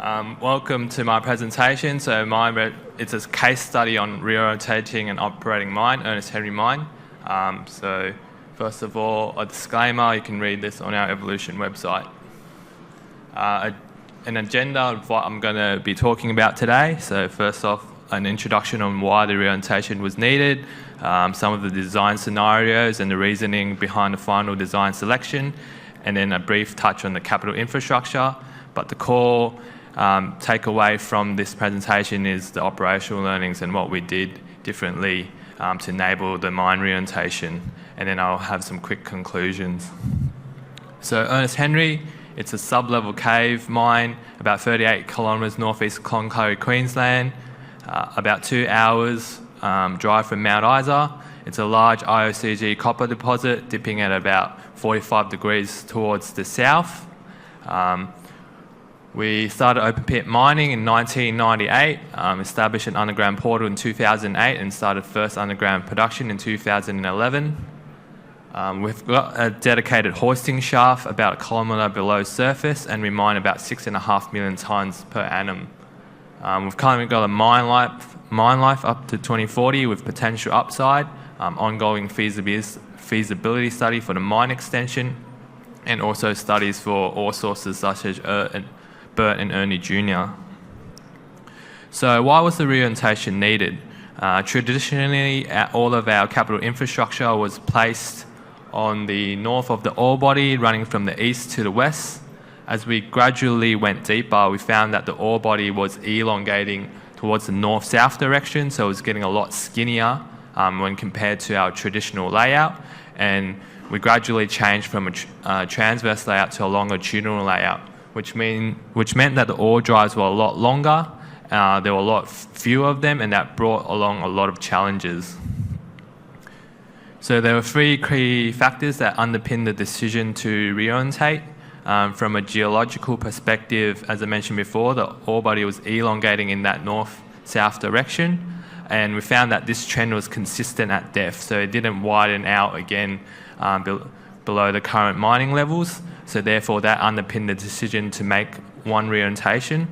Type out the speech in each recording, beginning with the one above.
Welcome to my presentation. It's a case study on re-orientating an operating mine, Ernest Henry mine. First of all, a disclaimer, you can read this on our Evolution website. An agenda of what I'm going to be talking about today. So first off, an introduction on why the re-orientation was needed, some of the design scenarios and the reasoning behind the final design selection, and then a brief touch on the capital infrastructure. But the core takeaway from this presentation is the operational learnings and what we did differently to enable the mine re-orientation. And then I'll have some quick conclusions. So Ernest Henry, it's a sub-level cave mine, about 38 kilometres northeast of Cloncurry, Queensland, about 2 hours drive from Mount Isa. It's a large IOCG copper deposit, dipping at about 45 degrees towards the south. We started open pit mining in 1998, established an underground portal in 2008 and started first underground production in 2011. We've got a dedicated hoisting shaft about 1 kilometre below surface, and we mine about 6.5 million tonnes per annum. We've currently got a mine life up to 2040 with potential upside, ongoing feasibility study for the mine extension, and also studies for ore sources such as Bert and Ernie Jr. So why was the re-orientation needed? Traditionally, all of our capital infrastructure was placed on the north of the ore body, running from the east to the west. As we gradually went deeper, we found that the ore body was elongating towards the north-south direction, so it was getting a lot skinnier when compared to our traditional layout. And we gradually changed from a transverse layout to a longitudinal layout, which meant that the ore drives were a lot longer, there were a lot fewer of them, and that brought along a lot of challenges. So there were 3 key factors that underpinned the decision to reorientate. From a geological perspective, as I mentioned before, the ore body was elongating in that north-south direction, and we found that this trend was consistent at depth, so it didn't widen out again below the current mining levels. So therefore, that underpinned the decision to make one re-orientation.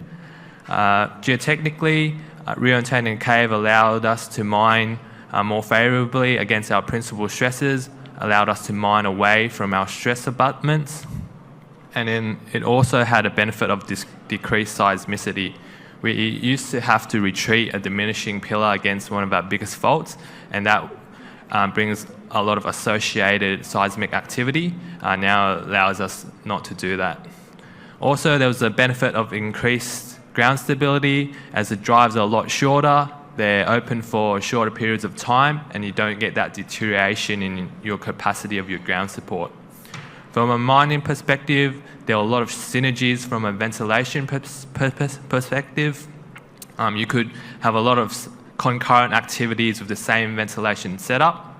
Geotechnically, re-orientating a cave allowed us to mine more favourably against our principal stresses, allowed us to mine away from our stress abutments, and then it also had a benefit of decreased seismicity. We used to have to retreat a diminishing pillar against one of our biggest faults, and that brings a lot of associated seismic activity. Now allows us not to do that. Also, there was a benefit of increased ground stability. As the drives are a lot shorter, they're open for shorter periods of time, and you don't get that deterioration in your capacity of your ground support. From a mining perspective, there are a lot of synergies from a ventilation perspective. You could have a lot of concurrent activities with the same ventilation setup.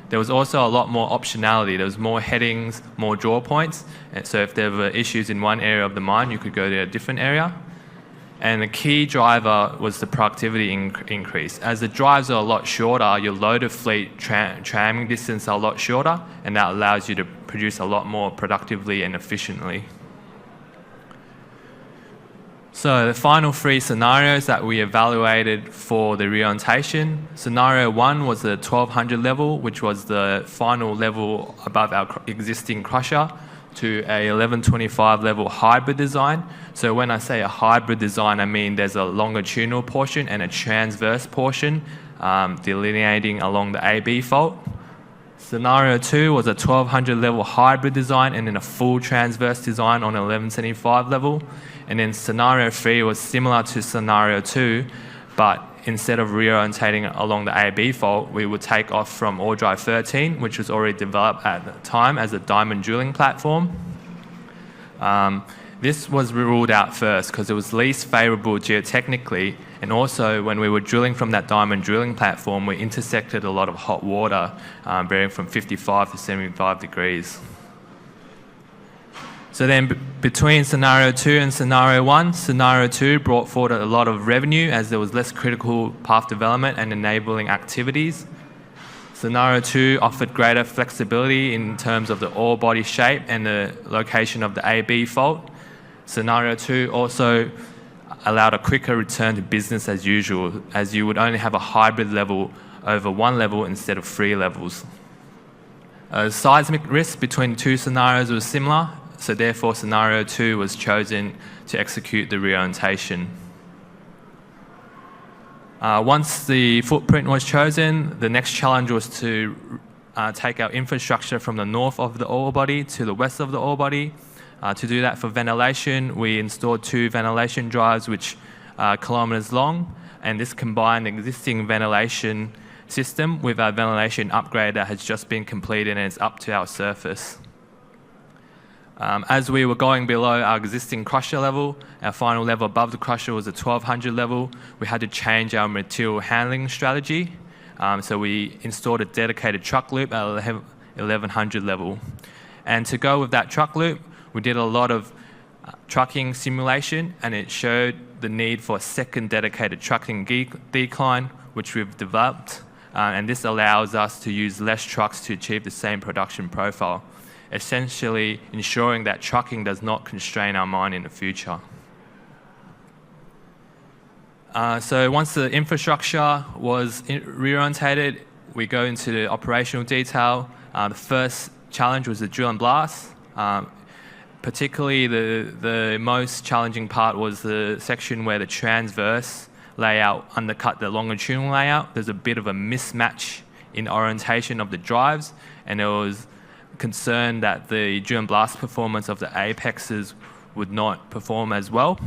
There was also a lot more optionality. There was more headings, more draw points. And so if there were issues in one area of the mine, you could go to a different area. And the key driver was the productivity increase. As the drives are a lot shorter, your loaded fleet tramming distance are a lot shorter, and that allows you to produce a lot more productively and efficiently. So the final 3 scenarios that we evaluated for the re-orientation. Scenario 1 was the 1200 level, which was the final level above our existing crusher, to a 1125 level hybrid design. So when I say a hybrid design, I mean there's a longitudinal portion and a transverse portion delineating along the AB fault. Scenario 2 was a 1200 level hybrid design and then a full transverse design on 1175 level. And then scenario 3 was similar to scenario 2, but instead of re-orientating along the AB fault, we would take off from ore drive 13, which was already developed at the time as a diamond drilling platform. This was ruled out first because it was least favourable geotechnically, and also when we were drilling from that diamond drilling platform, we intersected a lot of hot water, varying from 55 to 75 degrees. So then between scenario 2 and scenario 1, scenario 2 brought forward a lot of revenue as there was less critical path development and enabling activities. Scenario 2 offered greater flexibility in terms of the ore body shape and the location of the AB fault. Scenario 2 also allowed a quicker return to business as usual, as you would only have a hybrid level over one level instead of 3 levels. Seismic risk between the 2 scenarios was similar, so therefore Scenario 2 was chosen to execute the reorientation. Once the footprint was chosen, the next challenge was to take our infrastructure from the north of the ore body to the west of the ore body. To do that for ventilation, we installed 2 ventilation drives which are kilometres long, and this combined existing ventilation system with our ventilation upgrade that has just been completed and is up to our surface. As we were going below our existing crusher level, our final level above the crusher was a 1200 level, we had to change our material handling strategy. So we installed a dedicated truck loop at 1100 level. And to go with that truck loop, we did a lot of trucking simulation, and it showed the need for a second dedicated trucking decline, which we've developed. And this allows us to use less trucks to achieve the same production profile, essentially ensuring that trucking does not constrain our mine in the future. So once the infrastructure was reorientated, we go into the operational detail. The first challenge was the drill and blast. Particularly the most challenging part was the section where the transverse layout undercut the longitudinal layout. There's a bit of a mismatch in orientation of the drives, and there was concern that the drill and blast performance of the apexes would not perform as well.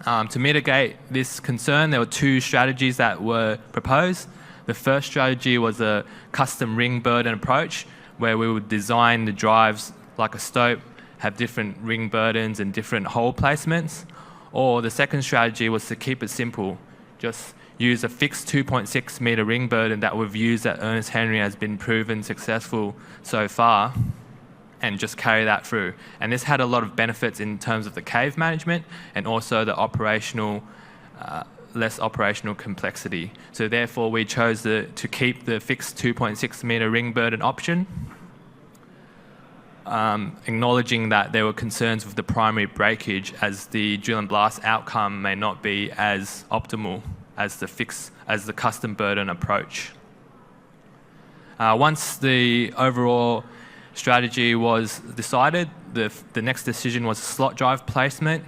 To mitigate this concern, there were 2 strategies that were proposed. The first strategy was a custom ring burden approach, where we would design the drives like a stope, have different ring burdens and different hole placements. Or the second strategy was to keep it simple, just use a fixed 2.6 metre ring burden that we've used at Ernest Henry has been proven successful so far, and just carry that through. And this had a lot of benefits in terms of the cave management and also the operational, less operational complexity. So therefore we chose to keep the fixed 2.6 metre ring burden option, acknowledging that there were concerns with the primary breakage, as the drill and blast outcome may not be as optimal as the custom burden approach. Once the overall strategy was decided, the next decision was slot drive placement.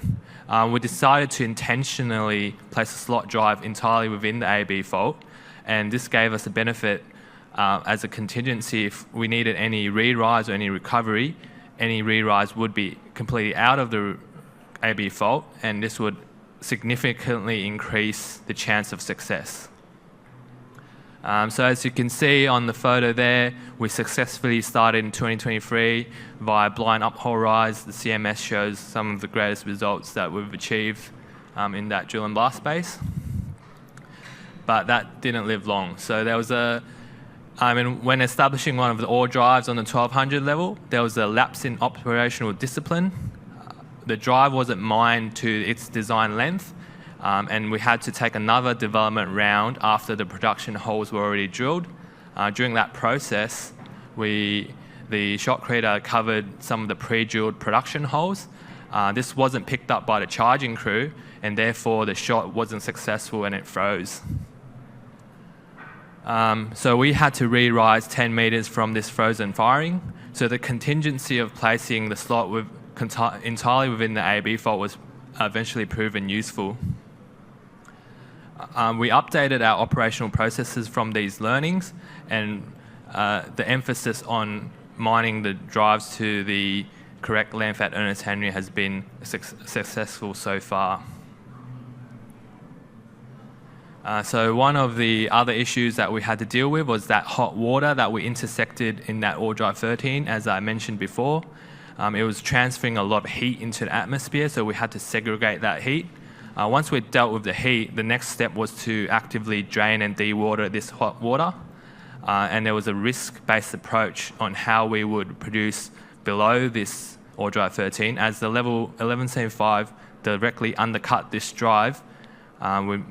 We decided to intentionally place a slot drive entirely within the AB fault, and this gave us a benefit as a contingency. If we needed any re-rise or any recovery, any re-rise would be completely out of the AB fault, and this would significantly increase the chance of success. So as you can see on the photo there, we successfully started in 2023 via blind uphole rise. The CMS shows some of the greatest results that we've achieved in that drill and blast space. But that didn't live long. So there was when establishing one of the ore drives on the 1200 level, there was a lapse in operational discipline. The drive wasn't mined to its design length, and we had to take another development round after the production holes were already drilled. During that process, the shotcreter covered some of the pre-drilled production holes. This wasn't picked up by the charging crew, and therefore the shot wasn't successful and it froze. So we had to re-rise 10 metres from this frozen firing. So the contingency of placing the slot entirely within the AB fault was eventually proven useful. We updated our operational processes from these learnings, and the emphasis on mining the drives to the correct length at Ernest Henry has been successful so far. So one of the other issues that we had to deal with was that hot water that we intersected in that ore drive 13, as I mentioned before. It was transferring a lot of heat into the atmosphere, so we had to segregate that heat. Once we dealt with the heat, the next step was to actively drain and dewater this hot water. And there was a risk-based approach on how we would produce below this ore drive 13. As the level 1175 directly undercut this drive,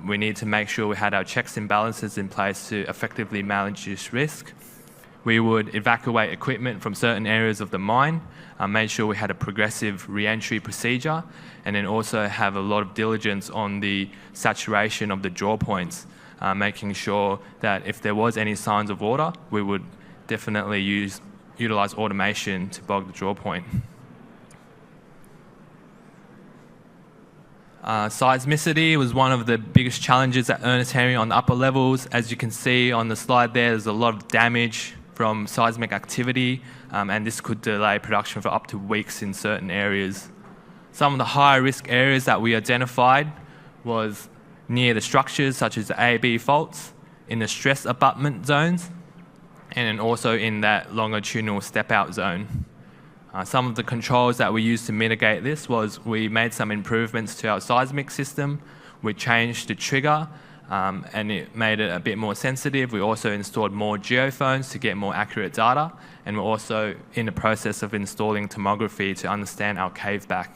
we need to make sure we had our checks and balances in place to effectively manage this risk. we would evacuate equipment from certain areas of the mine, made sure we had a progressive re-entry procedure, and then also have a lot of diligence on the saturation of the draw points, making sure that if there was any signs of water, we would definitely utilize automation to bog the draw point. Seismicity was one of the biggest challenges at Ernest Henry on the upper levels. As you can see on the slide there's a lot of damage from seismic activity, and this could delay production for up to weeks in certain areas. Some of the higher risk areas that we identified was near the structures such as the A-B faults, in the stress abutment zones, and then also in that longitudinal step-out zone. Some of the controls that we used to mitigate this was we made some improvements to our seismic system. We changed the trigger and it made it a bit more sensitive. We also installed more geophones to get more accurate data, and we're also in the process of installing tomography to understand our cave back.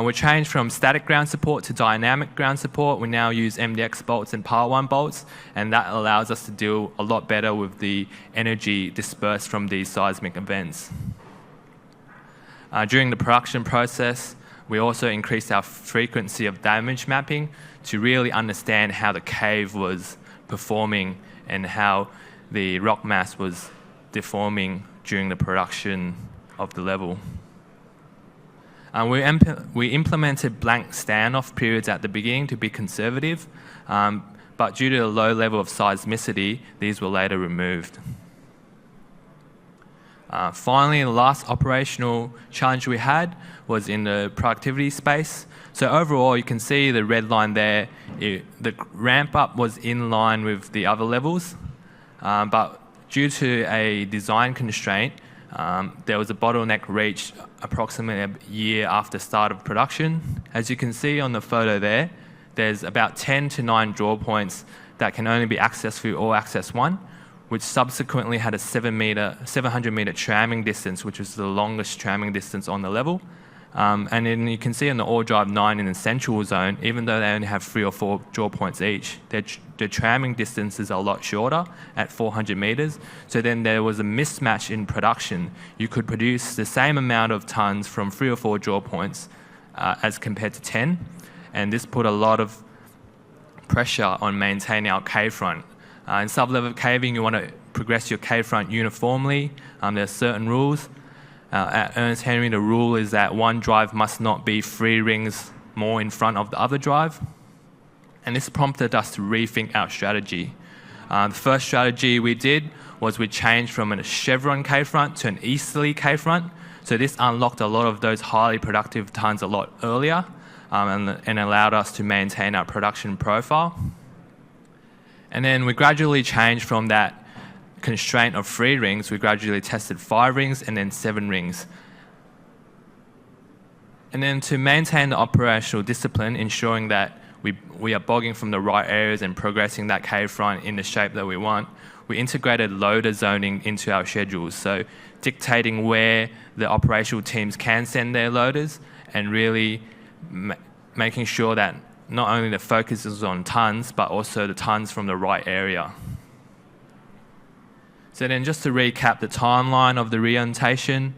We changed from static ground support to dynamic ground support. We now use MDX bolts and Power 1 bolts, and that allows us to deal a lot better with the energy dispersed from these seismic events. During the production process, we also increased our frequency of damage mapping to really understand how the cave was performing and how the rock mass was deforming during the production of the level. We implemented blank standoff periods at the beginning to be conservative, but due to the low level of seismicity, these were later removed. Finally, the last operational challenge we had was in the productivity space. So overall, you can see the red line there. The ramp up was in line with the other levels, but due to a design constraint, there was a bottleneck reached approximately a year after start of production. As you can see on the photo there, there's about 10 to 9 draw points that can only be accessed through All Access 1, which subsequently had a 700-meter tramming distance, which was the longest tramming distance on the level. And then you can see on the Ore Drive 9 in the central zone, even though they only have 3 or 4 draw points each, the tramming distance is a lot shorter at 400 meters. So then there was a mismatch in production. You could produce the same amount of tons from 3 or 4 draw points as compared to 10. And this put a lot of pressure on maintaining our cave front. In sub-level caving, you want to progress your cave front uniformly. There are certain rules. At Ernest Henry, the rule is that one drive must not be 3 rings more in front of the other drive. And this prompted us to rethink our strategy. The first strategy we did was we changed from a chevron cave front to an easterly cave front. So this unlocked a lot of those highly productive tons a lot earlier and allowed us to maintain our production profile. And then we gradually changed from that constraint of 3 rings, we gradually tested 5 rings and then 7 rings. And then to maintain the operational discipline, ensuring that we are bogging from the right areas and progressing that cave front in the shape that we want, we integrated loader zoning into our schedules. So dictating where the operational teams can send their loaders and really making sure that not only the focus is on tons, but also the tons from the right area. So then just to recap the timeline of the re-orientation,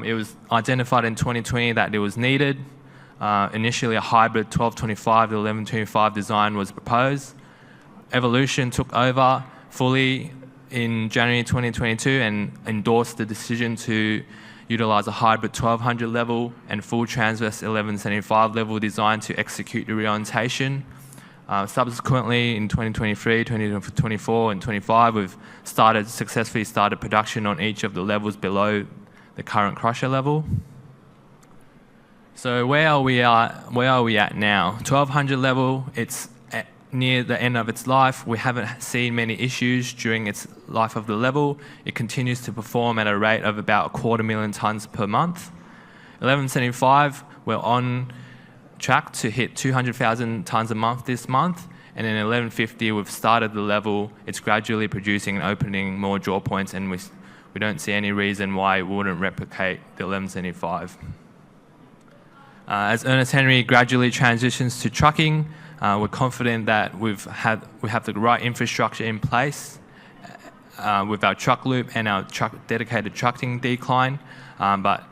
it was identified in 2020 that it was needed. Initially a hybrid 1225 to 1125 design was proposed. Evolution took over fully in January 2022 and endorsed the decision to utilize a hybrid 1200 level and full transverse 1175 level design to execute the re-orientation. Subsequently, in 2023, 2024, and 2025, we've successfully started production on each of the levels below the current crusher level. So where are we at now? 1200 level, it's near the end of its life. We haven't seen many issues during its life of the level. It continues to perform at a rate of about 250,000 tons per month. 1175, we're on track to hit 200,000 tons a month this month, and in 1150 we've started the level. It's gradually producing and opening more draw points, and we don't see any reason why it wouldn't replicate the 1175. As Ernest Henry gradually transitions to trucking, we're confident that we have the right infrastructure in place with our truck loop and our dedicated trucking decline, but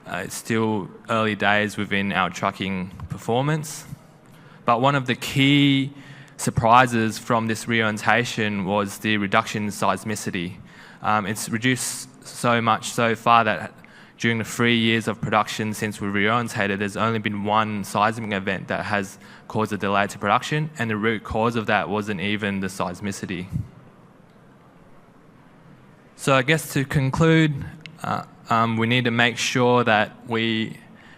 it's still early days within our trucking performance. But one of the key surprises from this reorientation was the reduction in seismicity. It's reduced so much so far that during the 3 years of production since we reorientated, there's only been one seismic event that has caused a delay to production, and the root cause of that wasn't even the seismicity. So I guess to conclude, we need to make sure that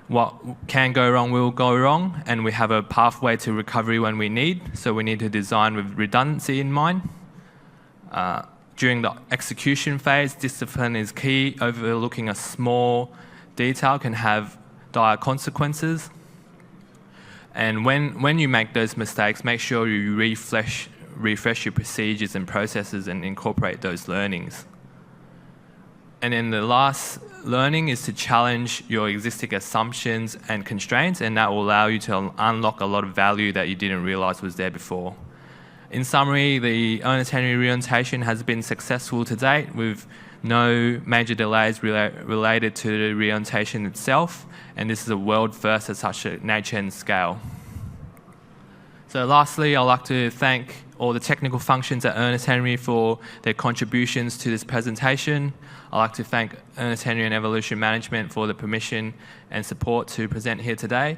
what can go wrong will go wrong, and we have a pathway to recovery when we need. So we need to design with redundancy in mind. During the execution phase, discipline is key. Overlooking a small detail can have dire consequences. And when you make those mistakes, make sure you refresh your procedures and processes and incorporate those learnings. And then the last learning is to challenge your existing assumptions and constraints, and that will allow you to unlock a lot of value that you didn't realize was there before. In summary, the Ernest Henry reorientation has been successful to date with no major delays related to the reorientation itself, and this is a world first at such a nature and scale. So lastly, I'd like to thank all the technical functions at Ernest Henry for their contributions to this presentation. I'd like to thank Ernest Henry and Evolution Management for the permission and support to present here today.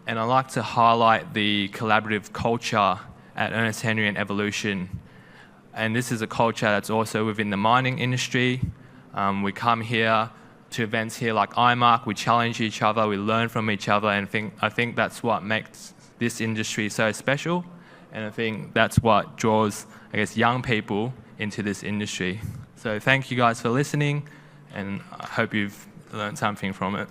And I'd like to highlight the collaborative culture at Ernest Henry and Evolution. And this is a culture that's also within the mining industry. We come here to events here like IMARC, we challenge each other, we learn from each other, and I think that's what makes this industry so special. And I think that's what draws, I guess, young people into this industry. So thank you guys for listening, and I hope you've learned something from it.